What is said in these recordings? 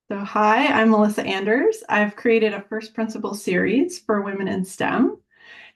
So, hi, I'm Melissa Anders. I've created a first principle series for women in STEM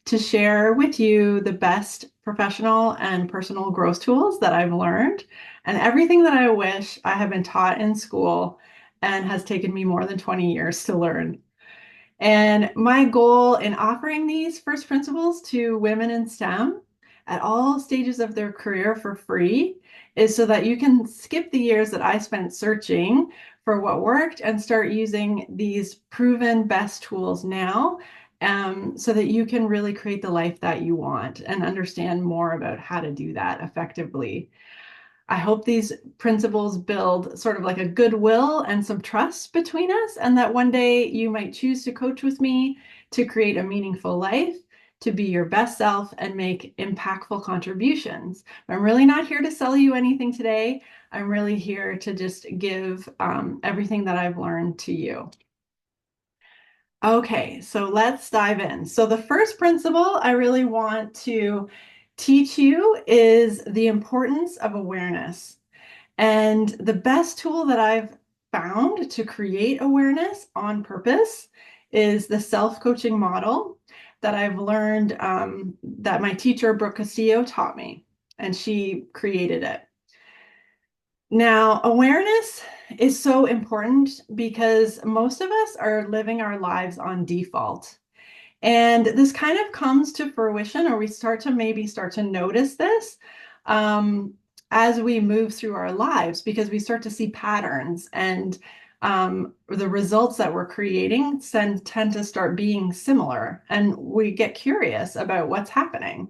to share with you the best professional and personal growth tools that I've learned and everything that I wish I had been taught in school and has taken me more than 20 years to learn. And my goal in offering these first principles to women in STEM at all stages of their career for free is so that you can skip the years that I spent searching for what worked and start using these proven best tools now, so that you can really create the life that you want and understand more about how to do that effectively. I hope these principles build sort of like a goodwill and some trust between us, and that one day you might choose to coach with me to create a meaningful life, to be your best self, and make impactful contributions. I'm really not here to sell you anything today. I'm really here to just give everything that I've learned to you. Okay, so let's dive in. So, the first principle I really want to teach you is the importance of awareness. And the best tool that I've found to create awareness on purpose is the self-coaching model that I've learned, that my teacher, Brooke Castillo, taught me, and she created it. Now, awareness is so important because most of us are living our lives on default. And this kind of comes to fruition, or we start to notice this um, as we move through our lives, because we start to see patterns, and the results that we're creating tend to start being similar, and we get curious about what's happening.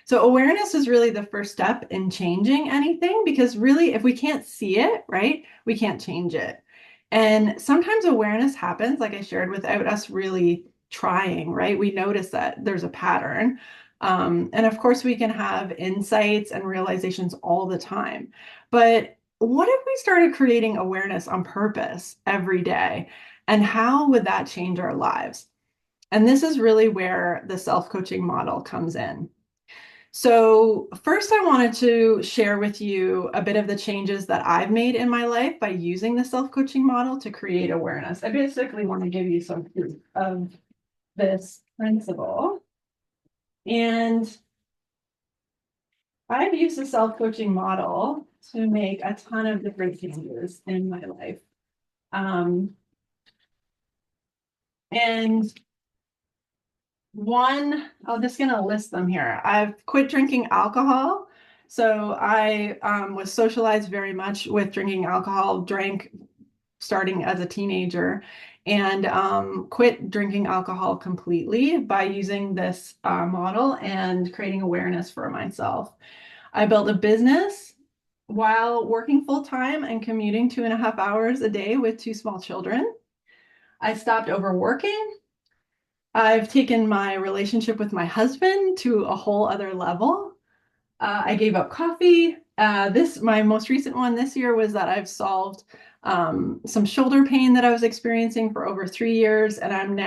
So awareness is really the first step in changing anything, because really, if we can't see it, right, we can't change it. And sometimes awareness happens, like I shared, without us really trying, right? We notice that there's a pattern. And of course, we can have insights and realizations all the time. But what if we started creating awareness on purpose every day? And how would that change our lives? And this is really where the self-coaching model comes in. So, first, I wanted to share with you a bit of the changes that I've made in my life by using the self coaching model to create awareness. I basically want to give you some proof of this principle. And I've used the self coaching model to make a ton of different changes in my life. Um, and One, I'm just going to list them here. I've quit drinking alcohol. So I was socialized very much with drinking alcohol, drank starting as a teenager, and quit drinking alcohol completely by using this model and creating awareness for myself. I built a business while working full time and commuting 2.5 hours a day with two small children. I stopped overworking. I've taken my relationship with my husband to a whole other level. I gave up coffee. My most recent one this year was that I've solved some shoulder pain that I was experiencing for over 3 years, and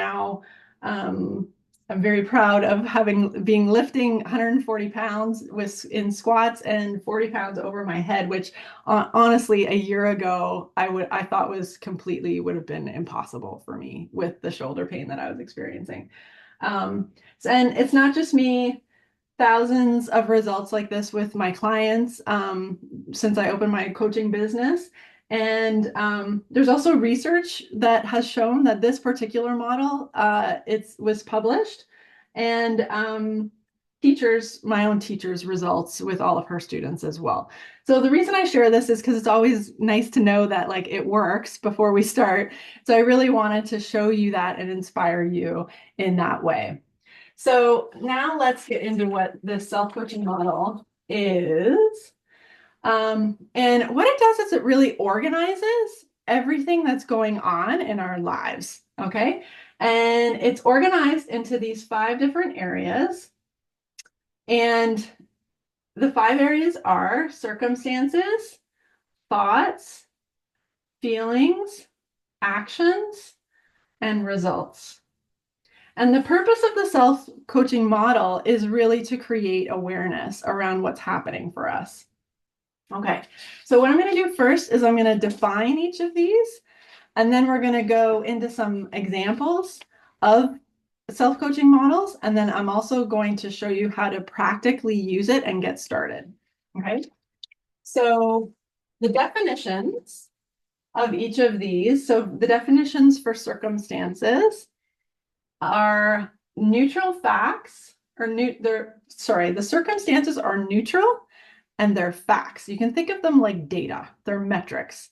um, I'm very proud of being lifting 140 pounds in squats and 40 pounds over my head, which honestly, a year ago I thought would have been impossible for me with the shoulder pain that I was experiencing. And it's not just me. Thousands of results like this with my clients since I opened my coaching business. And there's also research that has shown that this particular model, it was published, and my own teacher's results with all of her students as well. So the reason I share this is because it's always nice to know that like it works before we start. So I really wanted to show you that and inspire you in that way. So now let's get into what the self-coaching model is. And what it does is it really organizes everything that's going on in our lives. Okay. And it's organized into these 5 different areas. And the 5 areas are circumstances, thoughts, feelings, actions, and results. And the purpose of the self coaching model is really to create awareness around what's happening for us. Okay, so what I'm going to do first is I'm going to define each of these. And then we're going to go into some examples of self-coaching models. And then I'm also going to show you how to practically use it and get started. Okay. So the definitions of each of these. So the definitions for circumstances are neutral facts, or the circumstances are neutral and they're facts. You can think of them like data, they're metrics.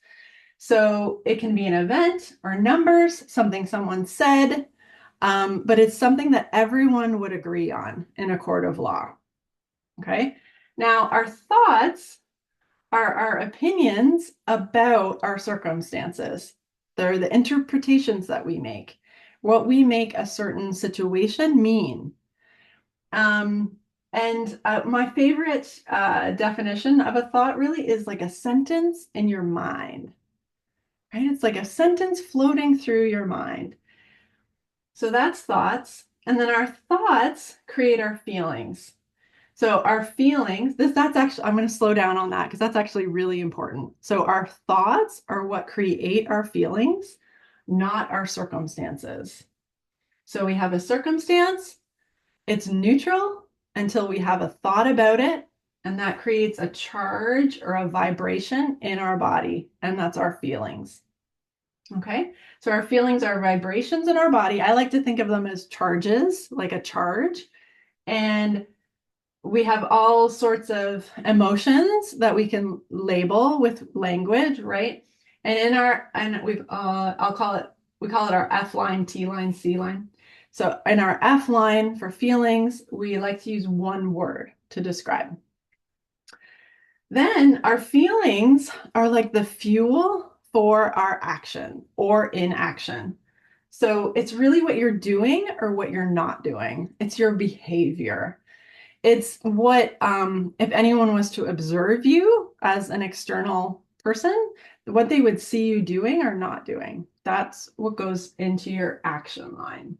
So it can be an event or numbers, something someone said, but it's something that everyone would agree on in a court of law. Okay. Now, our thoughts are our opinions about our circumstances. They're the interpretations that we make, what we make a certain situation mean. And my favorite definition of a thought really is like a sentence in your mind, right? It's like a sentence floating through your mind. So that's thoughts. And then our thoughts create our feelings. So our feelings, that's actually, I'm going to slow down on that because that's actually really important. So our thoughts are what create our feelings, not our circumstances. So we have a circumstance, it's neutral until we have a thought about it, and that creates a charge or a vibration in our body, and that's our feelings. Okay, so our feelings are vibrations in our body. I like to think of them as charges, like a charge. And we have all sorts of emotions that we can label with language, right? And in our, and we've, I'll call it, we call it our F line, T line, C line. So in our F line for feelings, we like to use one word to describe. Then our feelings are like the fuel for our action or inaction. So it's really what you're doing or what you're not doing. It's your behavior. It's what, if anyone was to observe you as an external person, what they would see you doing or not doing. That's what goes into your action line.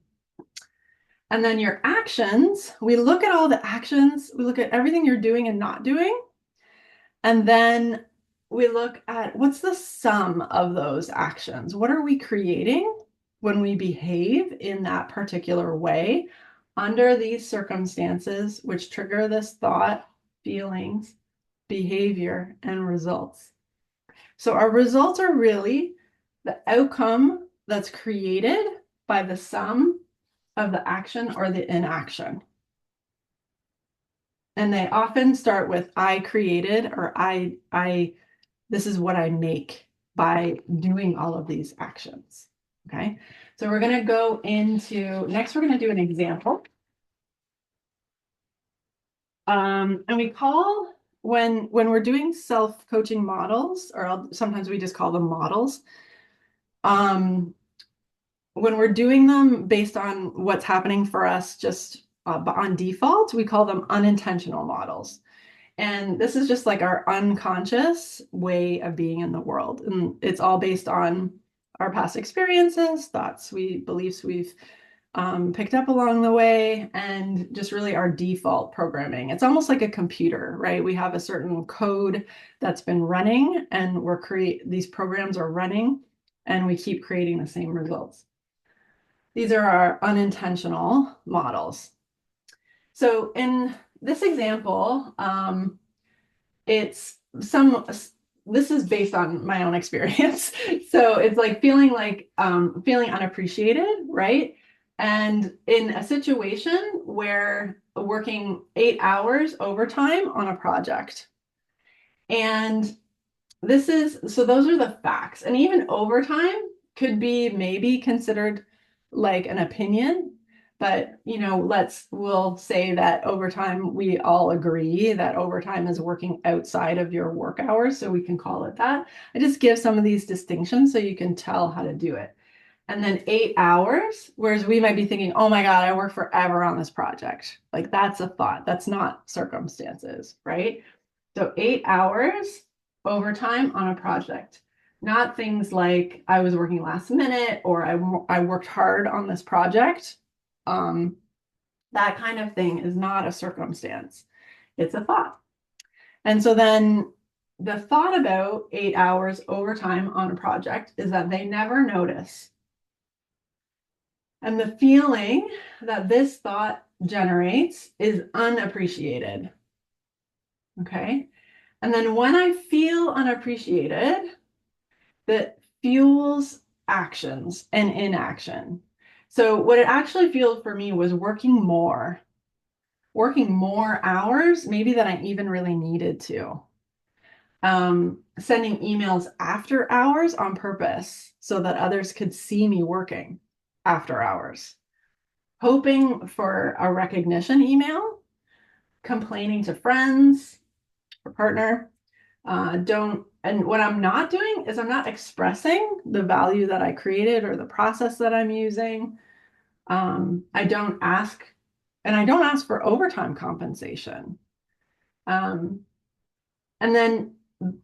And then your actions, we look at all the actions, we look at everything you're doing and not doing. And then we look at what's the sum of those actions? What are we creating when we behave in that particular way under these circumstances, which trigger this thought, feelings, behavior, and results? So our results are really the outcome that's created by the sum of the action or the inaction. And they often start with I created or this is what I make by doing all of these actions. Okay. So we're going to go into next, we're going to do an example. And we call when we're doing self-coaching models, or sometimes we just call them models. When we're doing them based on what's happening for us just on default, we call them unintentional models. And this is just like our unconscious way of being in the world. And it's all based on our past experiences, thoughts, beliefs we've picked up along the way, and just really our default programming. It's almost like a computer, right? We have a certain code that's been running, and these programs are running, and we keep creating the same results. These are our unintentional models. So in this example, this is based on my own experience. So it's like feeling unappreciated, right? And in a situation where working 8 hours overtime on a project. And those are the facts. And even overtime could be maybe considered like an opinion, but we'll say that overtime, we all agree that overtime is working outside of your work hours, so we can call it that. I just give some of these distinctions so you can tell how to do it. And then 8 hours, whereas we might be thinking, oh my God, I work forever on this project. Like that's a thought, that's not circumstances, right? So 8 hours overtime on a project, not things like I was working last minute or I worked hard on this project. That kind of thing is not a circumstance. It's a thought. And so then the thought about 8 hours overtime on a project is that they never notice. And the feeling that this thought generates is unappreciated. Okay. And then when I feel unappreciated, that fuels actions and inaction. So what it actually fueled for me was working more hours, maybe than I even really needed to. Sending emails after hours on purpose so that others could see me working after hours. Hoping for a recognition email, complaining to friends or partner. And what I'm not doing is I'm not expressing the value that I created or the process that I'm using. I don't ask, and I don't ask for overtime compensation. Um, and then,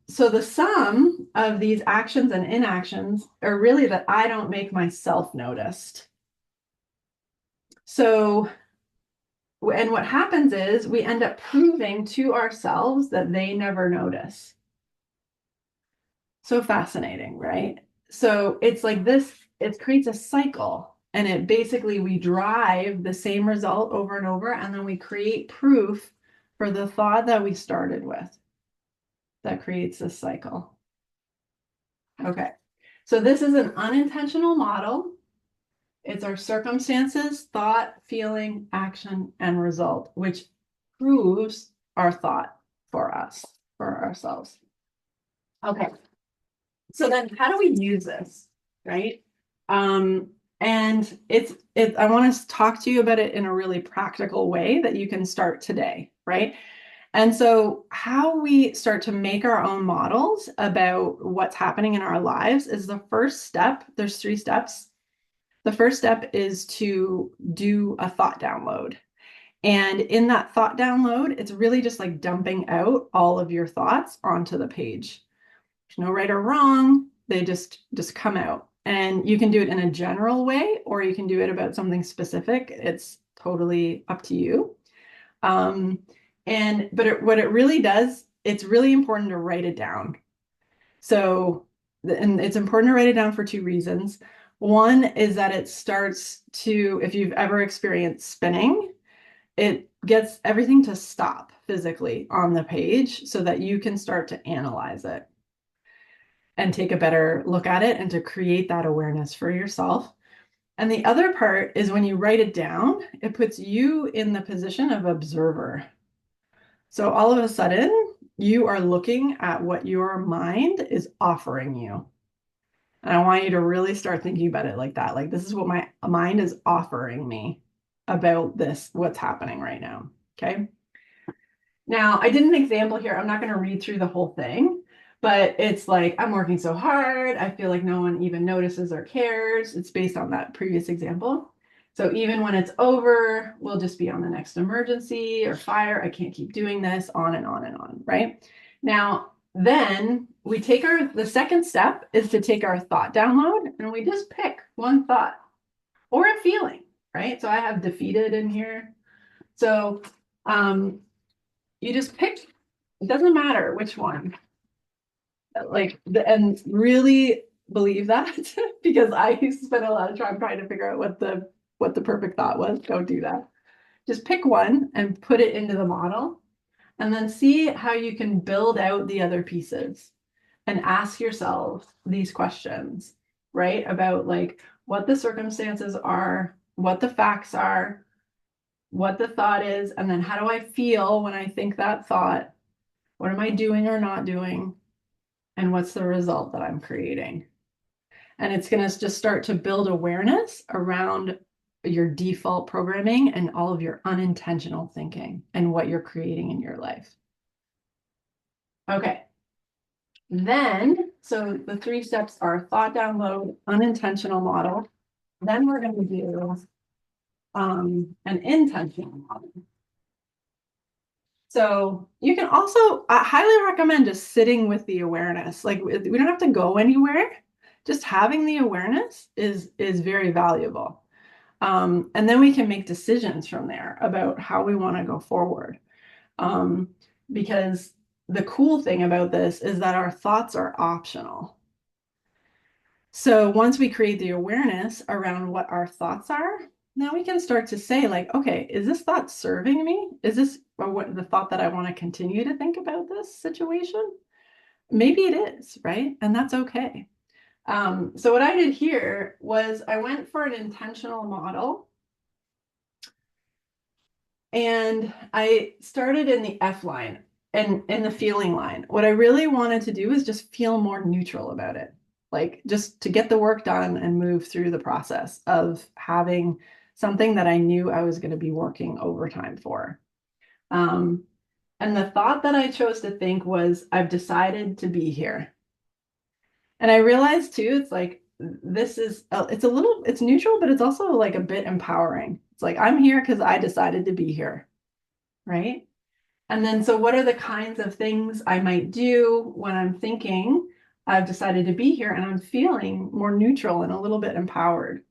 so the sum of these actions and inactions are really that I don't make myself noticed. So, and what happens is we end up proving to ourselves that they never notice. So fascinating, right? So it's like this, it creates a cycle. And it basically, we drive the same result over and over, and then we create proof for the thought that we started with that creates this cycle. Okay. So this is an unintentional model. It's our circumstances, thought, feeling, action, and result, which proves our thought for us, for ourselves. Okay. So then how do we use this, right? And I want to talk to you about it in a really practical way that you can start today, right? And so how we start to make our own models about what's happening in our lives is the first step. There's 3 steps. The first step is to do a thought download. And in that thought download, it's really just like dumping out all of your thoughts onto the page. There's no right or wrong. They just come out. And you can do it in a general way, or you can do it about something specific. It's totally up to you. What it really does, it's really important to write it down. So, and it's important to write it down for 2 reasons. One is that it starts to, if you've ever experienced spinning, it gets everything to stop physically on the page so that you can start to analyze it and take a better look at it and to create that awareness for yourself. And the other part is when you write it down, it puts you in the position of observer. So all of a sudden, you are looking at what your mind is offering you. And I want you to really start thinking about it like that. Like, this is what my mind is offering me about this, what's happening right now. Okay. Now, I did an example here. I'm not going to read through the whole thing, but it's like, I'm working so hard. I feel like no one even notices or cares. It's based on that previous example. So even when it's over, we'll just be on the next emergency or fire. I can't keep doing this, on and on and on, right? Now, then we take the second step is to take our thought download and we just pick one thought or a feeling, right? So I have defeated in here. So you just pick, it doesn't matter which one. And really believe that because I used to spend a lot of time trying to figure out what the perfect thought was. Don't do that. Just pick one and put it into the model and then see how you can build out the other pieces and ask yourself these questions, right? About like what the circumstances are, what the facts are, what the thought is, and then how do I feel when I think that thought? What am I doing or not doing? And what's the result that I'm creating? And it's going to just start to build awareness around your default programming and all of your unintentional thinking and what you're creating in your life. Okay. Then, so the 3 steps are thought download, unintentional model. Then we're going to do an intentional model. So you can also, I highly recommend just sitting with the awareness. Like we don't have to go anywhere. Just having the awareness is very valuable. And then we can make decisions from there about how we want to go forward. Because the cool thing about this is that our thoughts are optional. So once we create the awareness around what our thoughts are, now we can start to say, like, okay, is this thought serving me? Is this what the thought that I want to continue to think about this situation? Maybe it is, right? And that's okay. So what I did here was I went for an intentional model, and I started in the F line and in the feeling line. What I really wanted to do is just feel more neutral about it, like just to get the work done and move through the process of having something that I knew I was going to be working overtime for. Um, and the thought that I chose to think was, I've decided to be here. And I realized too, it's like, this is, it's a little, it's neutral, but it's also like a bit empowering. It's like, I'm here because I decided to be here, right? And then, so what are the kinds of things I might do when I'm thinking I've decided to be here and I'm feeling more neutral and a little bit empowered?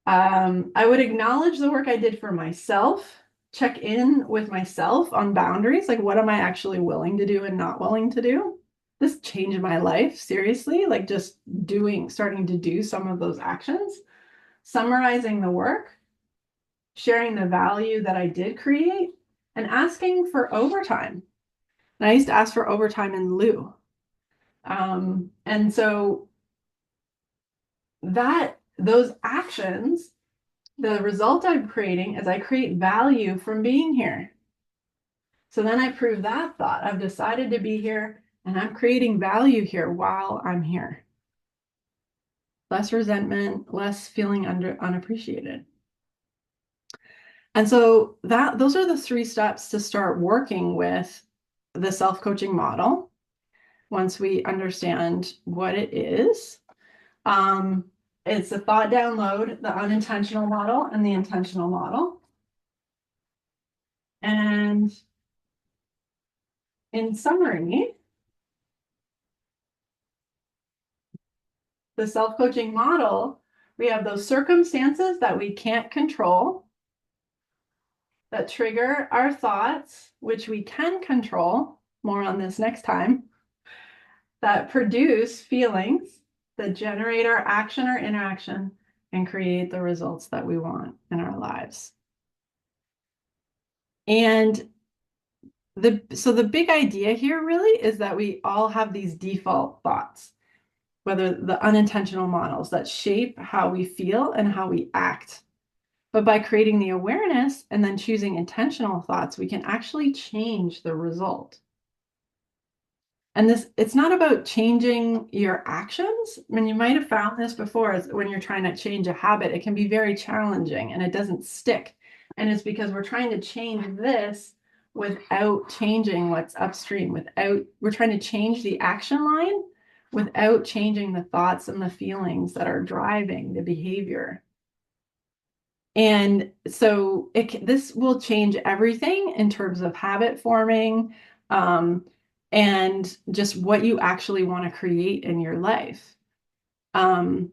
I would acknowledge the work I did for myself, check in with myself on boundaries, like what am I actually willing to do and not willing to do? This changed my life, seriously, like just starting to do some of those actions, summarizing the work, sharing the value that I did create, and asking for overtime. And I used to ask for overtime in lieu. And so those actions, the result I'm creating is I create value from being here. So then I prove that thought. I've decided to be here and I'm creating value here while I'm here. Less resentment, less feeling unappreciated. And so those are the 3 steps to start working with the self-coaching model once we understand what it is. It's a thought download, the unintentional model and the intentional model. And in summary, the self-coaching model, we have those circumstances that we can't control that trigger our thoughts, which we can control, more on this next time, that produce feelings that generate our action or interaction and create the results that we want in our lives. And so the big idea here really is that we all have these default thoughts, whether the unintentional models that shape how we feel and how we act. But by creating the awareness and then choosing intentional thoughts, we can actually change the result. And it's not about changing your actions. I mean, you might have found this before, when you're trying to change a habit, it can be very challenging and it doesn't stick. And it's because we're trying to change this without changing what's upstream, we're trying to change the action line without changing the thoughts and the feelings that are driving the behavior. And so this will change everything in terms of habit forming, and just what you actually want to create in your life. And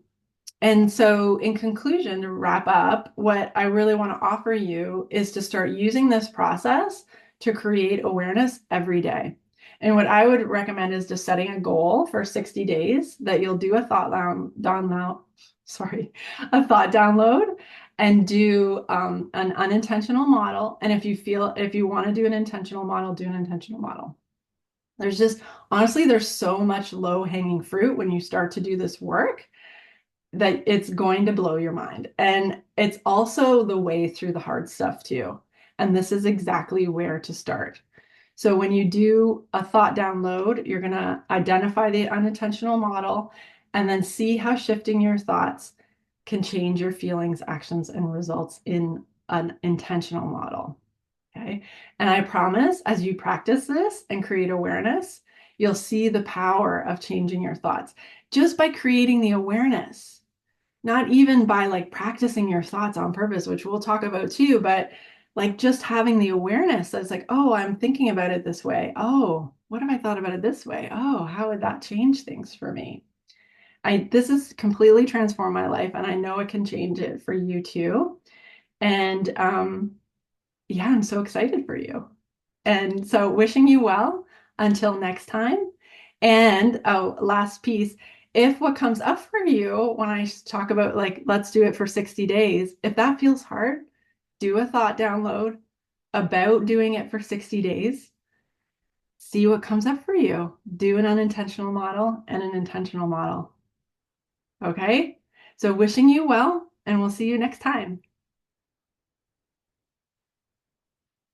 so in conclusion, to wrap up, what I really want to offer you is to start using this process to create awareness every day. And what I would recommend is just setting a goal for 60 days that you'll do a thought download and do an unintentional model. And if you want to do an intentional model, do an intentional model. Honestly, there's so much low-hanging fruit when you start to do this work that it's going to blow your mind. And it's also the way through the hard stuff too. And this is exactly where to start. So when you do a thought download, you're going to identify the unintentional model and then see how shifting your thoughts can change your feelings, actions, and results in an intentional model. Okay. And I promise, as you practice this and create awareness, you'll see the power of changing your thoughts just by creating the awareness, not even by like practicing your thoughts on purpose, which we'll talk about too, but like just having the awareness that's like, oh, I'm thinking about it this way. Oh, what if I thought about it this way? Oh, how would that change things for me? This has completely transformed my life, and I know it can change it for you too. And yeah, I'm so excited for you. And so wishing you well until next time. And oh, last piece, if what comes up for you when I talk about like, let's do it for 60 days, if that feels hard, do a thought download about doing it for 60 days. See what comes up for you. Do an unintentional model and an intentional model. Okay? So wishing you well, and we'll see you next time.